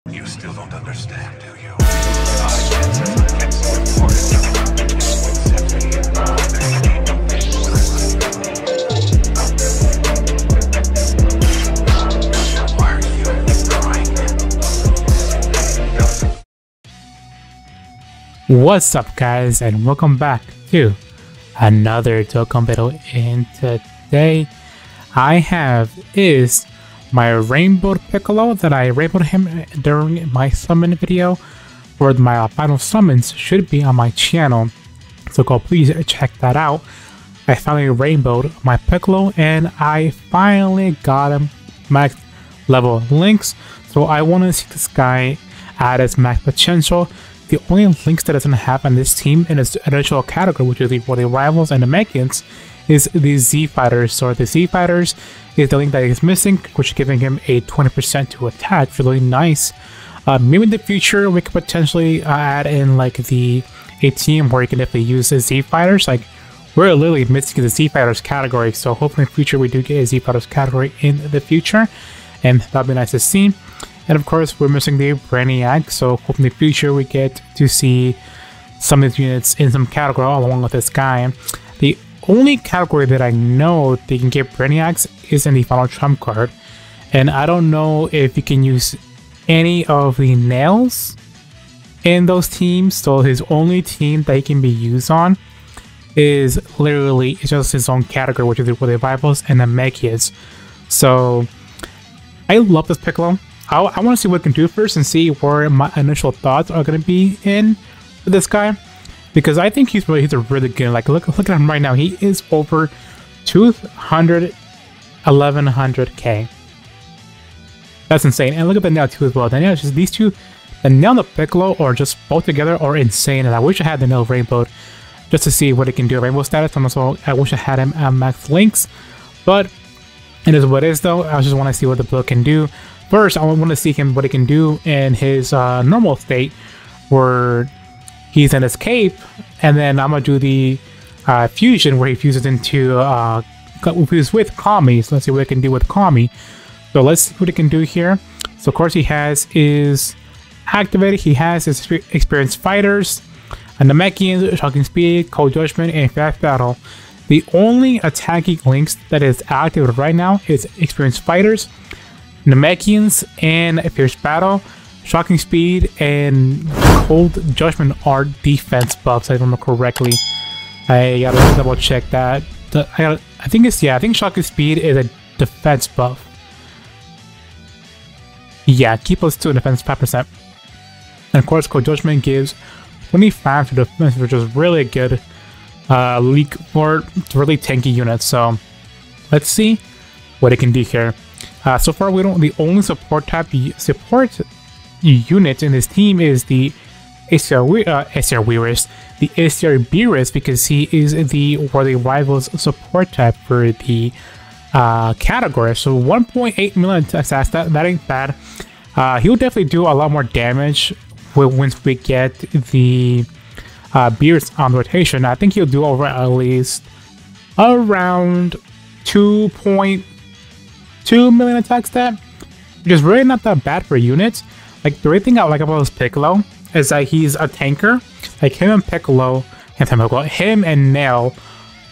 You still don't understand, do you? I get so important. Why are you crying? What's up, guys, and welcome back to another Dokkan video. And today I have is my rainbowed Piccolo that I rainbowed him during my summon video, where my final summons should be on my channel, so go please check that out. I finally rainbowed my Piccolo and I finally got him max level links, so I want to see this guy at his max potential. The only links that doesn't have on this team in its initial category, which is the rivals and the Mechans, is the Z Fighters. So the Z Fighters is the link that is missing, which is giving him a 20% to attack, really nice. Maybe in the future we could potentially add in like a team where you can definitely use the Z Fighters. Like, we're literally missing the Z Fighters category, so hopefully in the future we do get a Z Fighters category in the future, and that'd be nice to see. And of course we're missing the Brainiac, so hopefully in the future we get to see some of these units in some category along with this guy. The only category that I know they can get Brainiacs is in the final trump card, and I don't know if you can use any of the nails in those teams. So his only team that he can be used on is literally just his own category, which is the rivals and the Mechias. So I love this Piccolo. I want to see what it can do first and see where my initial thoughts are going to be in for this guy, because I think he's a really good. Like, look at him right now. He is over 1100k. That's insane. And look at the nail too as well. The nail is just these two, the nail and the Piccolo, or just both together, are insane. And I wish I had the nail rainbowed just to see what it can do. Rainbow status. And also, I wish I had him at max links, but it is what it is though. I just want to see what the build can do. First, I want to see what he can do in his normal state, where he's in his cape, and then I'm gonna do the fusion where he fuses into fuse with Kami. So let's see what it can do with Kami. So let's see what it can do here. So of course he has his activated. He has his experienced fighters, and the Namekians, Shocking Speed, Cold Judgment, and Fast Battle. The only attacking links that is active right now is experienced fighters, Namekians, and Fierce Battle. Shocking Speed and Cold Judgment are defense buffs, if I remember correctly. I gotta double check that. I think Shocking Speed is a defense buff. Yeah, keep those two in defense 5%. And of course, Cold Judgment gives 25 to defense, which is really good leak for really tanky units. So let's see what it can do here. So far, the only support unit in this team is the ACR Beerus, because he is the rivals support type for the category. So 1.8 million attacks, that ain't bad. He'll definitely do a lot more damage once we get the Beerus on rotation. I think he'll do over at least around 2.2 million attack stat, which is really not that bad for units. Like, the only thing I like about this Piccolo is that he's a tanker. Like, him and Nail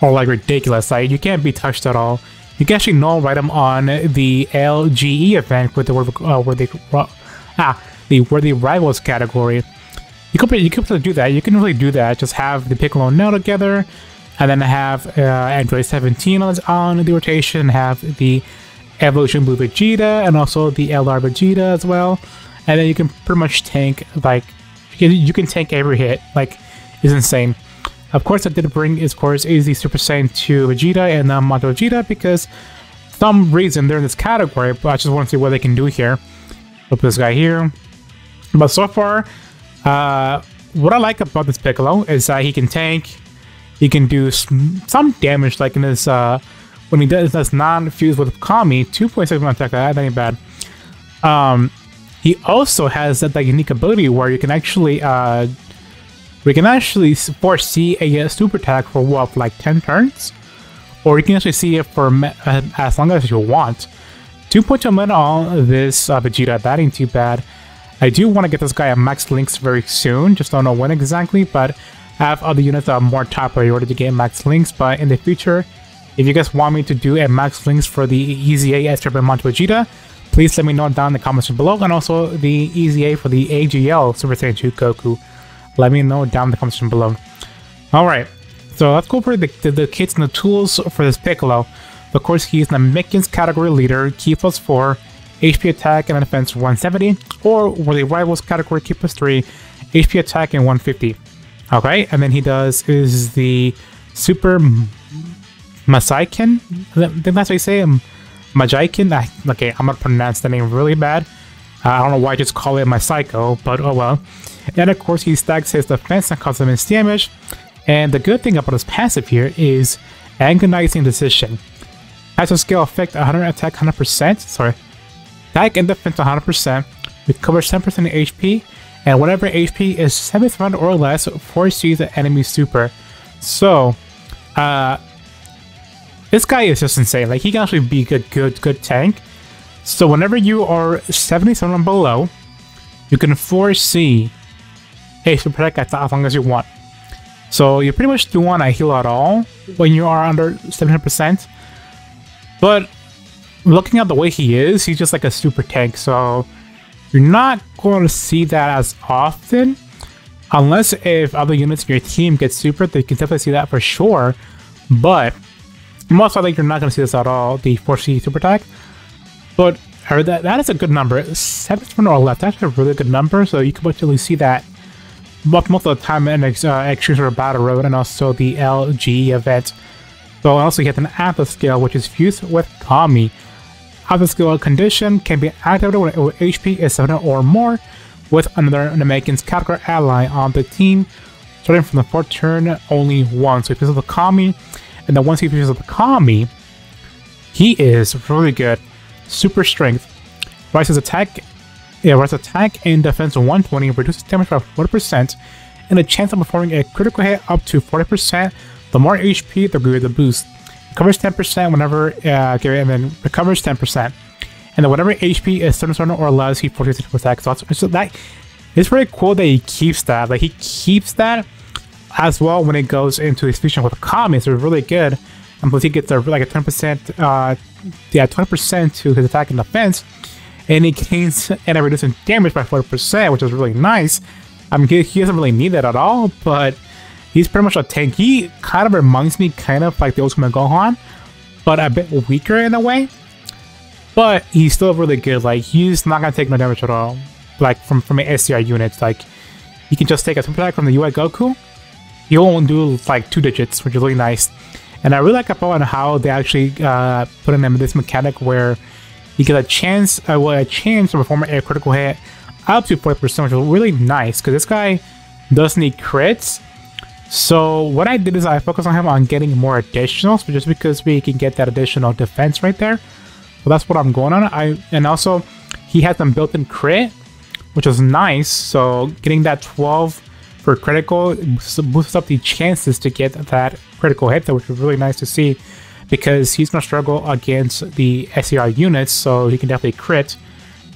are like ridiculous. Like, you can't be touched at all. You can actually null ride him on the LGE event with the Worthy Rivals category. You could do that. You can really do that. Just have the Piccolo and Nail together, and then have Android 17 on the rotation, have the Evolution Blue Vegeta, and also the LR Vegeta as well. And then you can pretty much tank, like, you can tank every hit. Like, it's insane. Of course, I did bring, is the Super Saiyan 2 Vegeta and Moto Vegeta, because for some reason they're in this category, but I just want to see what they can do here. Put this guy here. But so far, what I like about this Piccolo is that he can tank, he can do some damage, like in this, when he does non-fuse with Kami, 2.6 attack, that ain't bad. He also has that unique ability where you can actually foresee a super attack for what, like 10 turns, or you can actually see it for as long as you want. 2.2 million on this Vegeta, that ain't too bad. I do want to get this guy a max links very soon, just don't know when exactly, but I have other units that are more top priority to get max links. But in the future, if you guys want me to do a max links for the EZA S Turbo Monto Vegeta, please let me know down in the comments below, and also the EZA for the AGL Super Saiyan 2 Goku. Let me know down in the comments below. Alright, so let's go over the kits and the tools for this Piccolo. Of course, he is the Namekian's category leader, Ki +4, HP attack and defense 170, or with the rivals category Ki +3, HP attack and 150. Okay, and then he does is the Super Masaiken? I think that's what you say, Majaiken? Okay, I'm gonna pronounce the name really bad. I don't know why I just call it my Psycho, but oh well. And of course, he stacks his defense and causes immense damage. And the good thing about his passive here is Agonizing Decision. Passive skill effect 100 attack 100%, sorry. Attack and defense 100%, recovers 10% HP, and whenever HP is 700 or less, forces the enemy super. So, this guy is just insane. Like, he can actually be a good tank. So whenever you are 77 and below, you can foresee a super attack as long as you want. So you pretty much don't want to heal at all when you are under 700%. But looking at the way he is, he's just like a super tank. So you're not going to see that as often. Unless if other units in your team get super, then you can definitely see that for sure. But most likely you're not going to see this at all, the 4C super attack. But that is a good number. 7 or less, that's a really good number. So you can actually see that most of the time in Extremes or Battle Road, and also the LG event. So also you have an Alpha skill, which is fused with Kami. Alpha skill condition can be activated when HP is 700 or more with another Namekian's category ally on the team, starting from the 4th turn only once. So he fuses with Kami, and then once he fuses with Kami, he is really good. Super strength. Rises attack and defense 120, reduces damage by 40%, and the chance of performing a critical hit up to 40%. The more HP, the greater the boost. Recovers 10% whenever, and then recovers 10%. And then whenever HP is 700 or less, he forces to attack. So it's pretty cool that he keeps that. Like, he keeps that as well when it goes into his fusion with Kami. So it's really good. And plus he gets like a 10%, 20% to his attack and defense. And he gains and reduces damage by 40%, which is really nice. I mean, he doesn't really need that at all, but he's pretty much a tank. He kind of reminds me kind of like the Ultimate Gohan, but a bit weaker in a way. But he's still really good. Like, he's not gonna take no damage at all. Like from an SCR unit, like he can just take a super attack from the UI Goku. He won't do like 2 digits, which is really nice. And I really like about how they actually put in this mechanic where you get a chance to perform a critical hit up to 40%, which is really nice because this guy does need crits. So what I did is I focused on him on getting more additionals, just because we can get that additional defense right there. So that's what I'm going on. And also he has some built-in crit, which is nice. So getting that 12 for critical boosts up the chances to get that critical hit, which is really nice to see, because he's going to struggle against the SCR units, so he can definitely crit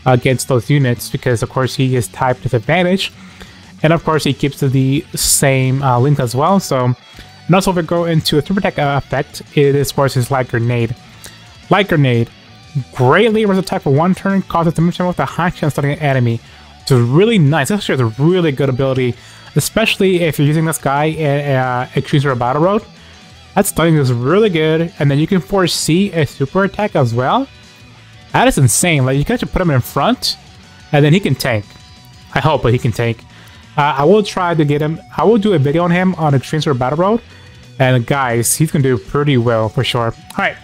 against those units, because of course he is type disadvantage. And of course he keeps the same length as well. So, and also if we go into a super attack effect, it is of course his Light Grenade. Light Grenade greatly reduces attack for 1 turn, causes damage with a high chance starting an enemy. Which is really nice. This actually is a really good ability, especially if you're using this guy in Extremes or Battle Road. That stunning is really good, and then you can foresee a super attack as well. That is insane. Like, you can actually put him in front, and then he can tank. I hope, but he can tank. I will try to get him. I will do a video on him on Extremes or Battle Road, and guys, he's gonna do pretty well for sure. All right,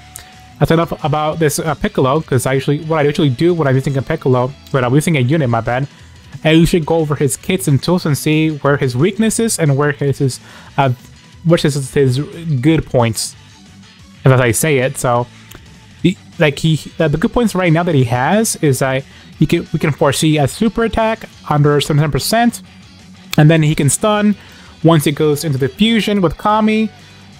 that's enough about this Piccolo, because what I usually do when I'm using a Piccolo, when I'm using a unit, my bad, I usually go over his kits and tools and see where his weaknesses and where his which is his good points, as I say it. So, the good points right now that he has is that we can foresee a super attack under 700%, and then he can stun once he goes into the fusion with Kami,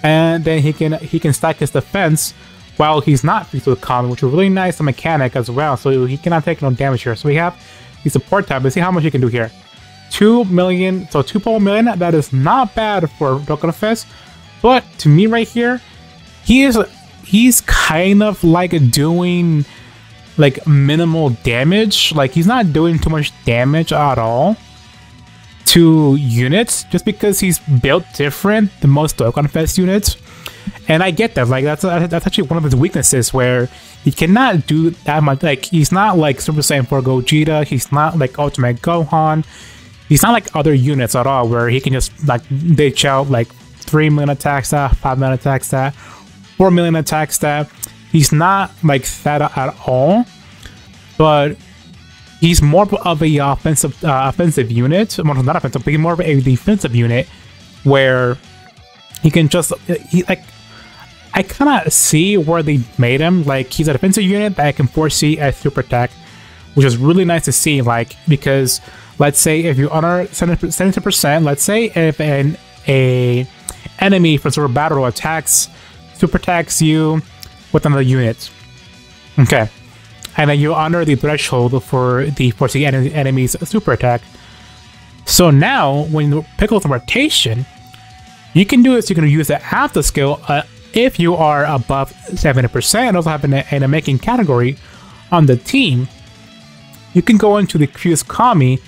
and then he can stack his defense while he's not fused with Kami, which is really nice, the mechanic as well. So he cannot take no damage here. So we have the support type. Let's see how much he can do here. 2 million, so 2.1 million. That is not bad for DOKKANFEST. But to me right here, he's kind of like doing like minimal damage. Like he's not doing too much damage at all to units, just because he's built different than most DOKKANFEST units. And I get that, like that's actually one of his weaknesses, where he cannot do that much. Like he's not like Super Saiyan 4 Gogeta, he's not like Ultimate Gohan, he's not like other units at all, where he can just like ditch out like 3 million attack stat, 5 million attack stat, 4 million attack stat. He's not like that at all, but he's more of a offensive unit. Well, not offensive, but he's more of a defensive unit, where he can just I kind of see where they made him. Like he's a defensive unit that can foresee a super attack, which is really nice to see. Like because let's say if you honor 70%, let's say if a enemy from Super Battle super attacks you with another unit, okay, and then you honor the threshold for the foresee enemy's super attack. So now when you Piccolo's in rotation, you can do this. You can use the after skill if you are above 70% and also have in a making category on the team. You can go into the Fuse Kami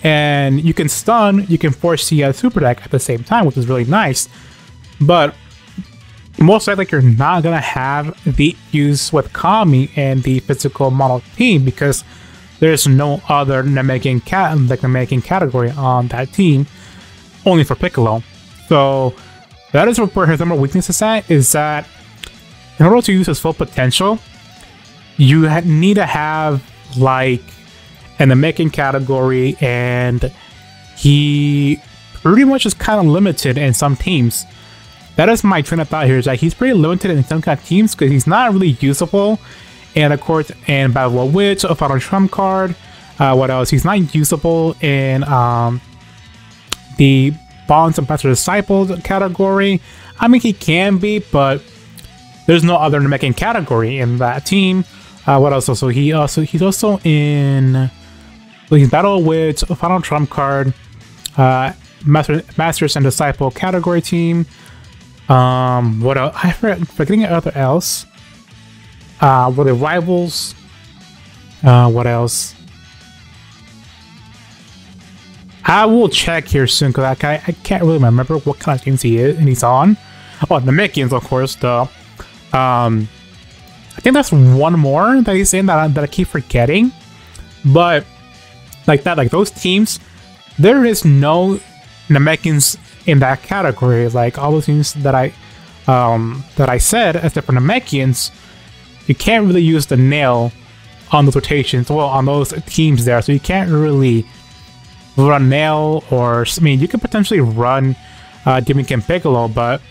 and you can stun, you can foresee a super attack at the same time, which is really nice. But most likely you're not gonna have the use with Kami and the physical model team, because there's no other making category on that team, only for Piccolo. So that is where his number weakness is at, is that in order to use his full potential, you need to have like an making category, and he pretty much is kind of limited in some teams. That is my train of thought here, is that he's pretty limited in some kind of teams because he's not really usable. And of course, in Battle of Witch, a Final Trump card. What else? He's not usable in the Bonds and Master Disciples category. I mean, he can be, but there's no other making category in that team. What else? So he's also in he's Battle Witch, a Final Trump card, Masters and Disciple category team. What else? I forgetting other else. Were the rivals? What else? I will check here soon, because I can't really remember what kind of teams he is and he's on. Oh, the Mickeans, of course. I think that's one more that he's in that I keep forgetting. But like those teams, there is no Namekians in that category. Like all those teams that I said, except for Namekians, you can't really use the nail on those rotations. Well, on those teams there, so you can't really run nail, or I mean, you could potentially run Demon King Piccolo, but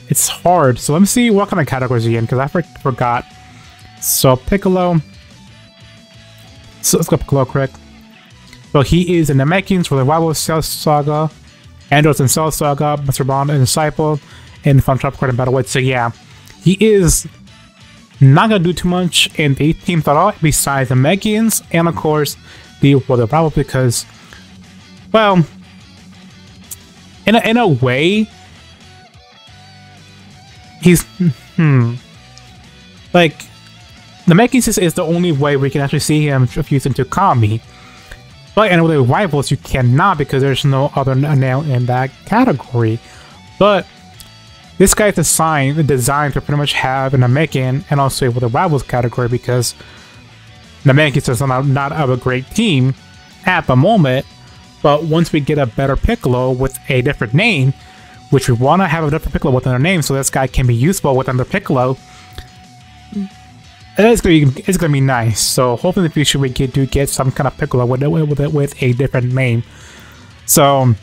it's hard. So let me see what kind of categories he's in, because I forgot. So Piccolo. So let's go Piccolo quick. So he is in the Namekians for the Rival Cell Saga, Andros and Cell Saga, Master Bond and Disciple, and Fun Trap Card and Battle Witch. So yeah, he is not gonna do too much in the teams at all, besides the Namekians and of course the Rival, because, well, in a way, he's like the Namekians is the only way we can actually see him fuse into Kami. But in the Rivals, you cannot, because there's no other nail in that category. But this guy is designed to pretty much have an Namekian and also with the Rivals category, because Namekians is not of a great team at the moment. But once we get a better Piccolo with a different name, which we want to have a different Piccolo with another name, so this guy can be useful with another Piccolo, it's gonna be nice. So hopefully in the future we do get some kind of Piccolo with a different name. So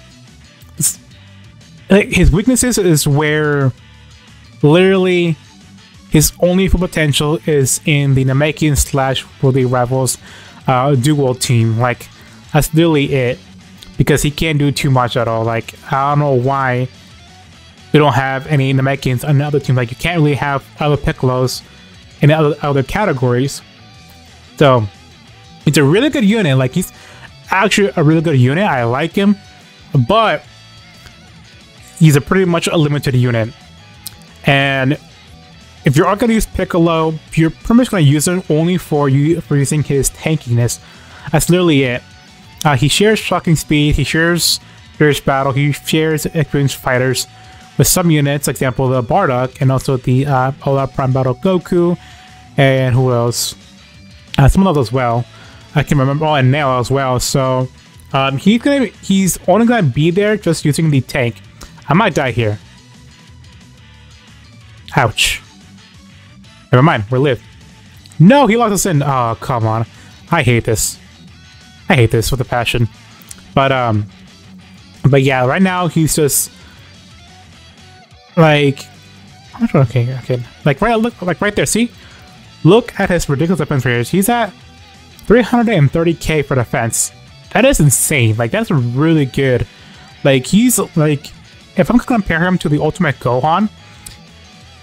his weaknesses is where literally his only full potential is in the Namekian / for the Rivals duo team. Like that's literally it, because he can't do too much at all. Like I don't know why we don't have any Namekians on other teams. Like you can't really have other Piccolos in other categories. So it's a really good unit. Like actually a really good unit. I like him, but he's a pretty much a limited unit. And if you're going to use Piccolo, you're pretty much going to use him only for using his tankiness. That's literally it. He shares shocking speed, he shares fierce battle, he shares experienced fighters with some units, for example the Bardock, and also the All-Out Prime Battle Goku, and who else? Some of those as well. I can remember. Oh, and Nail as well. So he's only gonna be there just using the tank. I might die here. Ouch. Never mind, we're live. No, he locked us in. Oh, come on. I hate this. I hate this with a passion. But yeah, right now he's just like, okay. Like right there. See, look at his ridiculous defense rates. He's at 330k for defense. That is insane. Like that's really good. Like he's like, if I'm gonna compare him to the Ultimate Gohan,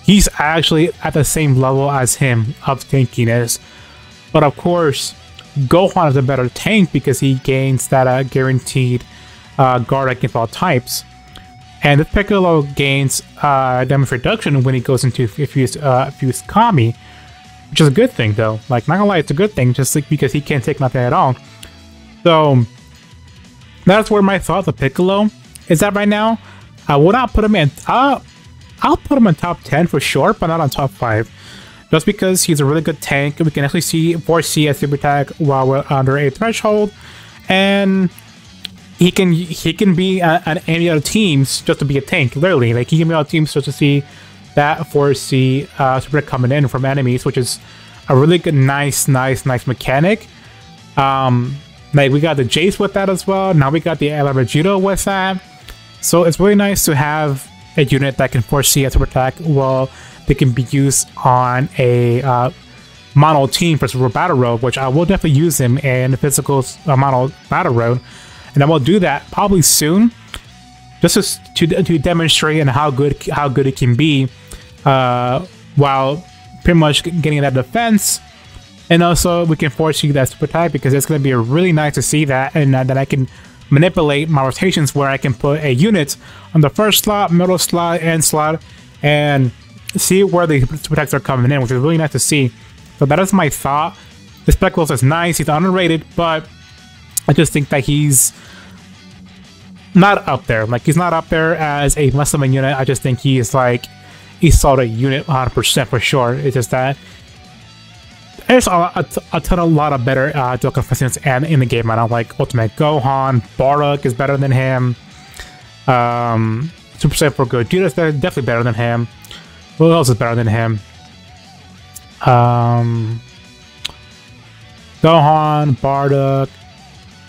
he's actually at the same level as him of tankiness. But of course, Gohan is a better tank because he gains that guaranteed guard against all types. And the Piccolo gains damage reduction when he goes into fused Kami, which is a good thing though. Like, not gonna lie, it's a good thing just like because he can't take nothing at all. So that's where my thought of Piccolo is at right now. I will not put him in. I'll put him in top 10 for sure, but not on top 5. Just because he's a really good tank. We can actually foresee a super attack while we're under a threshold, and he can be on any other teams just to be a tank. Literally, like he can be on teams just to see that foresee super coming in from enemies, which is a really good, nice mechanic. Like we got the Jace with that as well. Now we got the El Vegito with that. So it's really nice to have a unit that can foresee a super attack while they can be used on a mono team for Super Battle Road, which I will definitely use him in the physical mono Battle Road, and I will do that probably soon, just to demonstrate and how good it can be, while pretty much getting that defense, and also we can foresee that super attack because it's going to be really nice to see that, and then I can manipulate my rotations where I can put a unit on the first slot, middle slot, end slot, and see where the super attacks are coming in, which is really nice to see. So that is my thought. The Speckles is nice, he's underrated, but I just think that he's not up there. Like, he's not up there as a less summon unit. I just think he is like a solid unit 100% for sure. It's just that there's a lot of better Dokkan and in the game. I don't like Ultimate Gohan, Bardock is better than him. Super Saiyan 4 Gogeta is definitely better than him. Who else is better than him? Gohan, Bardock,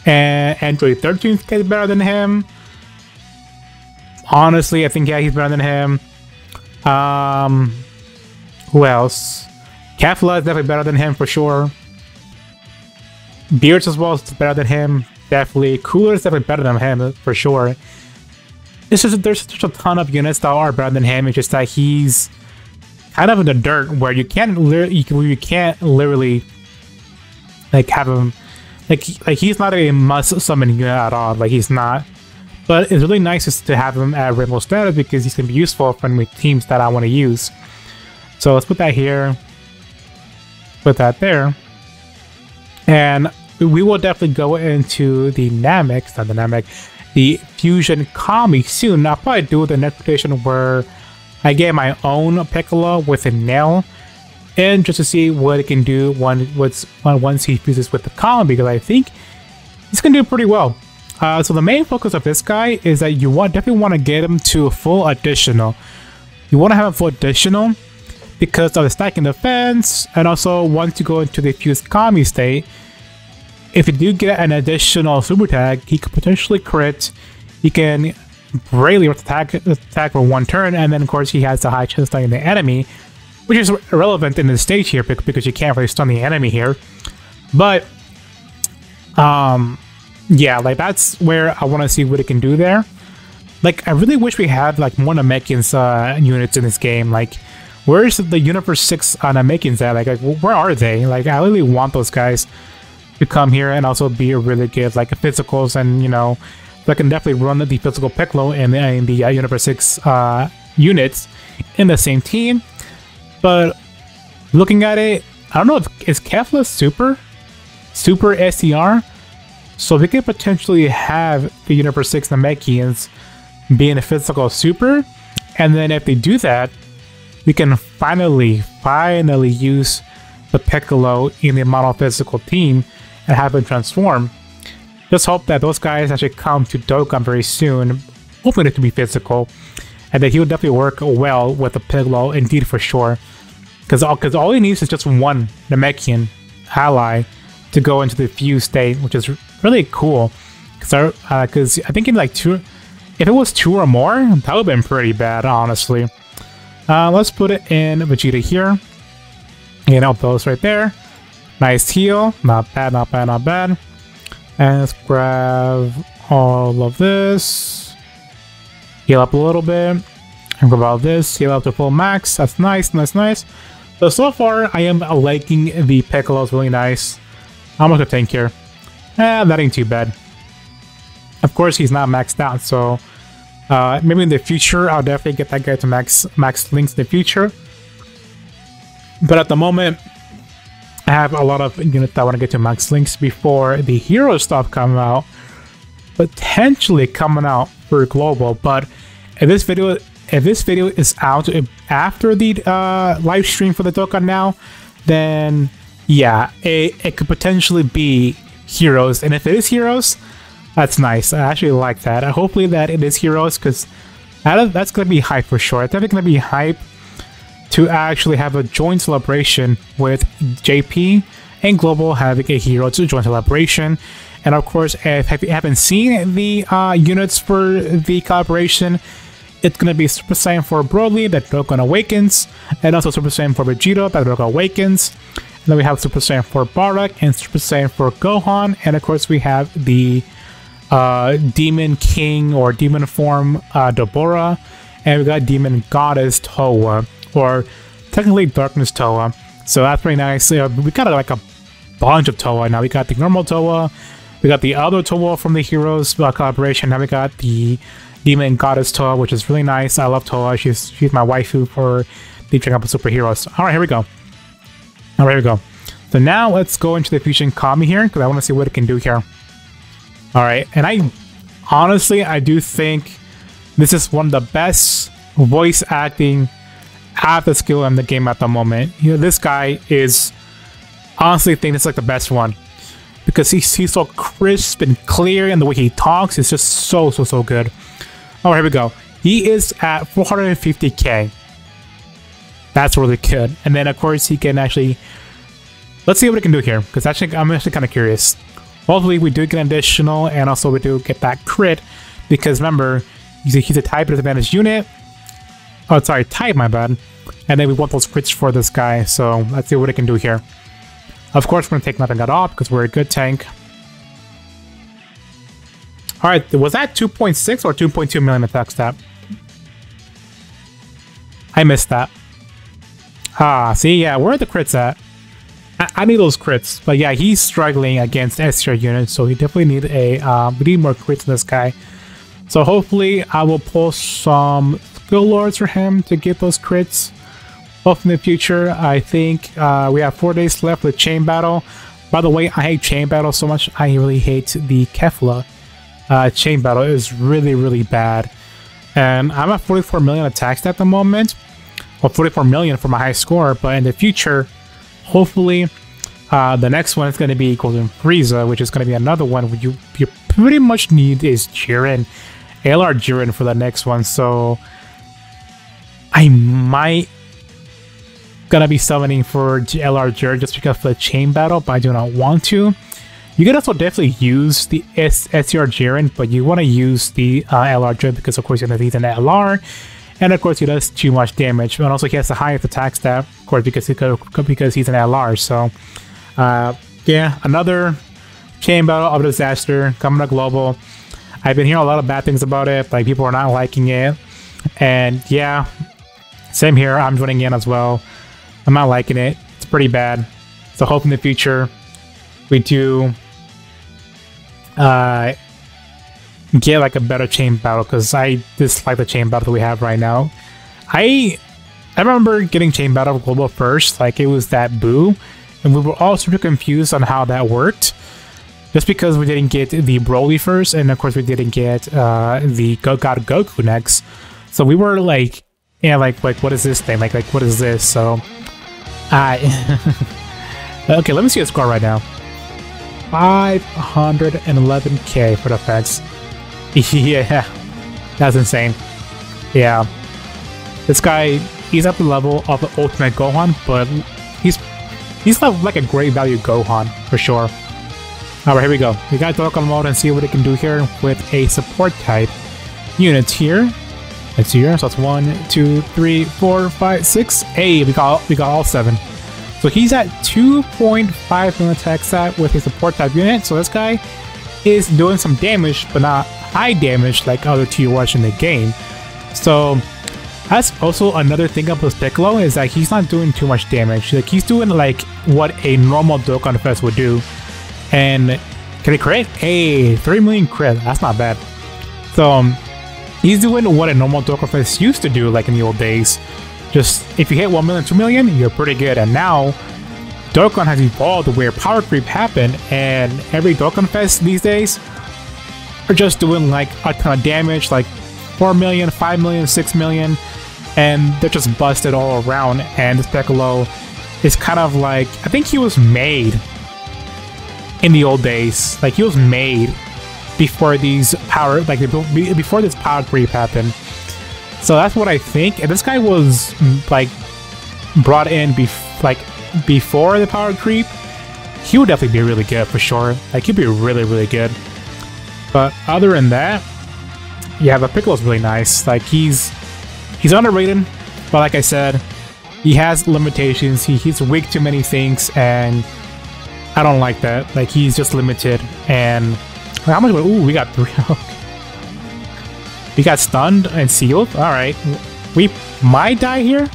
and Android 13 is better than him. Honestly, I think, yeah, he's better than him. Who else? Kefla is definitely better than him for sure. Beards as well is better than him, definitely. Cooler is definitely better than him for sure. It's just there's such a ton of units that are better than him. It's just that he's kind of in the dirt where you can't literally like have him like he's not a must summon unit at all. Like he's not. But it's really nice to have him at Rainbow status because he's gonna be useful for any teams that I want to use. So let's put that here. Put that there. And we will definitely go into the the Fusion Kami soon. I'll probably do the next rotation where I get my own Piccolo with a nail, and just to see what it can do once he fuses with the Kami, because I think he's gonna do pretty well. So the main focus of this guy is that you definitely want to get him to full additional. You want to have a full additional because of the stacking defense, and also once you go into the fused Kami state, if you do get an additional super tag, he could potentially crit. He can greatly attack for one turn, and then of course he has the high chance of stunning the enemy, which is irrelevant in this stage here because you can't really stun the enemy here. But yeah, like that's where I want to see what it can do there. Like I really wish we had like more Namekians units in this game. Like where's the Universe 6 Namekians at? Like where are they? Like I really want those guys. to come here and also be really good like physicals, and you know, so I can definitely run the physical Piccolo and the Universe 6 units in the same team. But looking at it, I don't know if is Kefla Super SCR, so we could potentially have the Universe 6 Namekians being a physical super, and then if they do that, we can finally use the Piccolo in the mono physical team and have it transform. Just hope that those guys actually come to Dokkan very soon, hoping it to be physical, and that he will definitely work well with the Piccolo, indeed for sure. Because all he needs is just one Namekian ally to go into the fused state, which is really cool. Because I think in like two, if it was 2 or more, that would have been pretty bad, honestly. Let's put it in Vegeta here. You know, those right there. Nice heal. Not bad, not bad, not bad. And let's grab all of this. Heal up a little bit. And grab all this. Heal up to full max. That's nice, nice, nice. So far, I am liking the Piccolo. It's really nice. How much a tank here? That ain't too bad. Of course, he's not maxed out, so maybe in the future, I'll definitely get that guy to max links in the future. But at the moment, I have a lot of units that I want to get to max links before the hero stuff come out, potentially coming out for global. But if this video is out after the live stream for the Dokkan now, then yeah, it could potentially be heroes. And if it is heroes, that's nice. I actually like that. Hopefully that it is heroes, because that's going to be hype for sure. It's definitely going to be hype to actually have a joint celebration with JP and Global having a hero to joint celebration. And of course, if you haven't seen the units for the collaboration, it's going to be Super Saiyan for Broly that Dokkan Awakens, and also Super Saiyan for Vegeta that Dokkan Awakens. And then we have Super Saiyan for Bardock and Super Saiyan for Gohan, and of course we have the Demon King or Demon Form Deborah, and we got Demon Goddess Towa, or technically Darkness Towa. So that's pretty nice. We got like a bunch of Towa now. We got the normal Towa, we got the other Towa from the Heroes collaboration. Now we got the Demon Goddess Towa, which is really nice. I love Towa. She's my waifu for the Dragon Ball superheroes. All right, here we go. All right, here we go. So now let's go into the Fusion Kami here, because I want to see what it can do here. All right, and I honestly do think this is one of the best voice acting the skill in the game at the moment. You know, this guy is honestly think it's like the best one, because he's so crisp and clear, and the way he talks is just so good. Oh, here we go. He is at 450k. That's really good. And then of course he can actually, let's see what it can do here, because actually I'm actually kind of curious. Hopefully we do get an additional, and also we do get that crit, because remember, he's a type disadvantage unit. Oh, sorry, type, my bad. And then we want those crits for this guy, so let's see what it can do here. Of course, we're going to take nothing that off, because we're a good tank. Alright, was that 2.6 or 2.2 million attack stat? I missed that. Ah, see, yeah, where are the crits at? I need those crits, but yeah, he's struggling against SR units, so he definitely need we need more crits in this guy. So hopefully I will pull some skill lords for him to get those crits. Hopefully in the future. I think we have 4 days left with Chain Battle. By the way, I hate Chain Battle so much. I really hate the Kefla. Chain Battle is really bad. And I'm at 44 million attacks at the moment. Well, 44 million for my high score, but in the future, hopefully, the next one is going to be Golden Frieza, which is going to be another one where you pretty much need is Jiren, LR Jiren for the next one. So I might gonna be summoning for LR Jiren just because of the Chain Battle, but I do not want to. You can also definitely use the SR Jiren, but you want to use the LR Jiren because of course you're going to need an LR. And of course he does too much damage, and also he has the highest attack stat, of course, because he's an LR. So yeah, another Chain Battle of Disaster coming to global. I've been hearing a lot of bad things about it, like people are not liking it. And yeah, same here, I'm joining in as well. I'm not liking it. It's pretty bad. So hope in the future we do get like a better chain battle, because I dislike the chain battle that we have right now. I remember getting chain battle global first, like it was that Boo, and we were all super confused on how that worked, just because we didn't get the Broly first, and of course we didn't get the God Goku next. So we were like, yeah, like what is this thing? Like what is this? So okay, let me see the score right now. 511k for the fence. Yeah, that's insane. Yeah, this guy, he's at the level of the Ultimate Gohan, but he's like a great value Gohan for sure. Alright, here we go. We got Dokkan mode and see what it can do here with a support type unit here. Let's see here. So that's 1, 2, 3, 4, 5, 6. Hey, we got all 7. So he's at 2.5 million attack stat with his support type unit. So this guy is doing some damage, but not high damage like other TOS in the game. So that's also another thing about Piccolo, is that he's not doing too much damage. Like he's doing like what a normal Dokkanfest would do. And can he crit? Hey, 3 million crit. That's not bad. So he's doing what a normal Dokkanfest used to do, like in the old days. Just if you hit 1 million, 2 million, you're pretty good. And now Dokkan has evolved where power creep happened, and every Dokkanfest these days are just doing like a ton of damage, like 4 million, 5 million, 6 million, and they're just busted all around. And this Piccolo is kind of like, I think he was made in the old days. Like he was made before these power, like before this power creep happened. So that's what I think. And this guy was like brought in before the power creep. He would definitely be really good for sure. Like he'd be really, really good. But other than that, yeah, the Piccolo's really nice. Like he's underrated, but like I said, he has limitations. He's weak to many things, and I don't like that. Like he's just limited. And how much? Ooh, we got 3. We got stunned and sealed. All right, we might die here.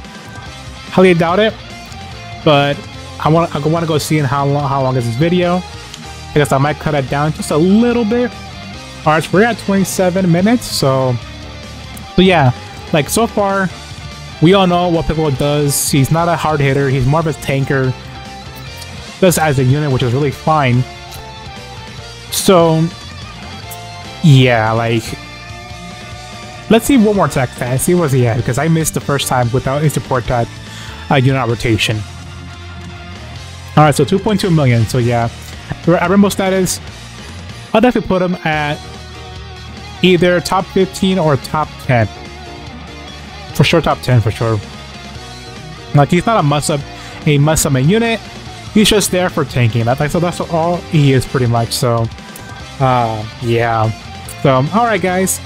Highly doubt it, but I want to go see how long is this video. I guess I might cut it down just a little bit. All right, so we're at 27 minutes. So yeah, like so far, we all know what Piccolo does. He's not a hard hitter. He's more of a tanker. Does as a unit, which is really fine. So yeah, like let's see one more attack stat. See what's he at, because I missed the first time without his support type unit rotation. All right, so 2.2 million. So yeah, our Rainbow status, I'll definitely put him at either top 15 or top 10. For sure, top 10 for sure. Like he's not a must summon unit. He's just there for tanking. So that's all he is pretty much. So yeah. So all right, guys.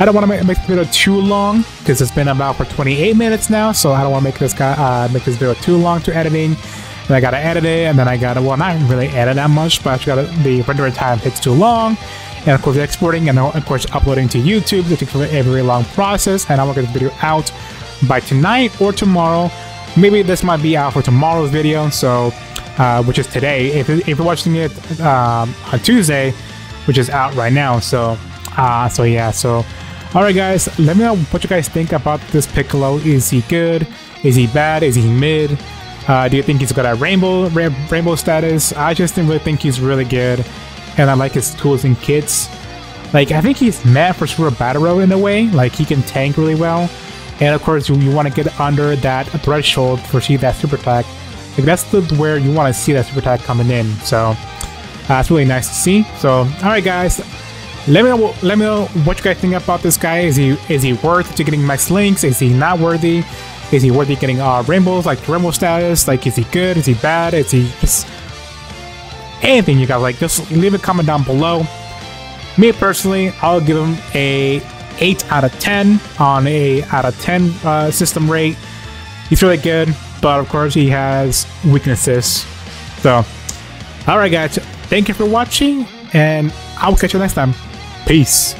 I don't want to make this video too long because it's been about for 28 minutes now. So I don't want to make this video too long to editing. And I gotta edit it, and then I gotta, well, not really edit that much, but the rendering time takes too long. And of course, exporting and of course uploading to YouTube. It takes a very long process, and I will get this video out by tonight or tomorrow. Maybe this might be out for tomorrow's video, so which is today. If you're watching it on Tuesday, which is out right now. So yeah. So all right, guys, let me know what you guys think about this Piccolo. Is he good? Is he bad? Is he mid? Do you think he's got a rainbow status? I just really think he's really good, and I like his tools and kits. Like I think he's meant for Super Battle Road in a way. Like he can tank really well, and of course you want to get under that threshold for see that super attack. Like that's where you want to see that super attack coming in. So it's really nice to see. So all right, guys, let me know what you guys think about this guy. Is he worth to getting max links? Is he not worthy? Is he worthy getting rainbows, like rainbow status? Like, is he good? Is he bad? Is he just anything you guys like? Just leave a comment down below. Me personally, I'll give him a 8 out of 10 on a out of 10 system rate. He's really good, but of course he has weaknesses. So, all right, guys, thank you for watching, and I'll catch you next time. Peace.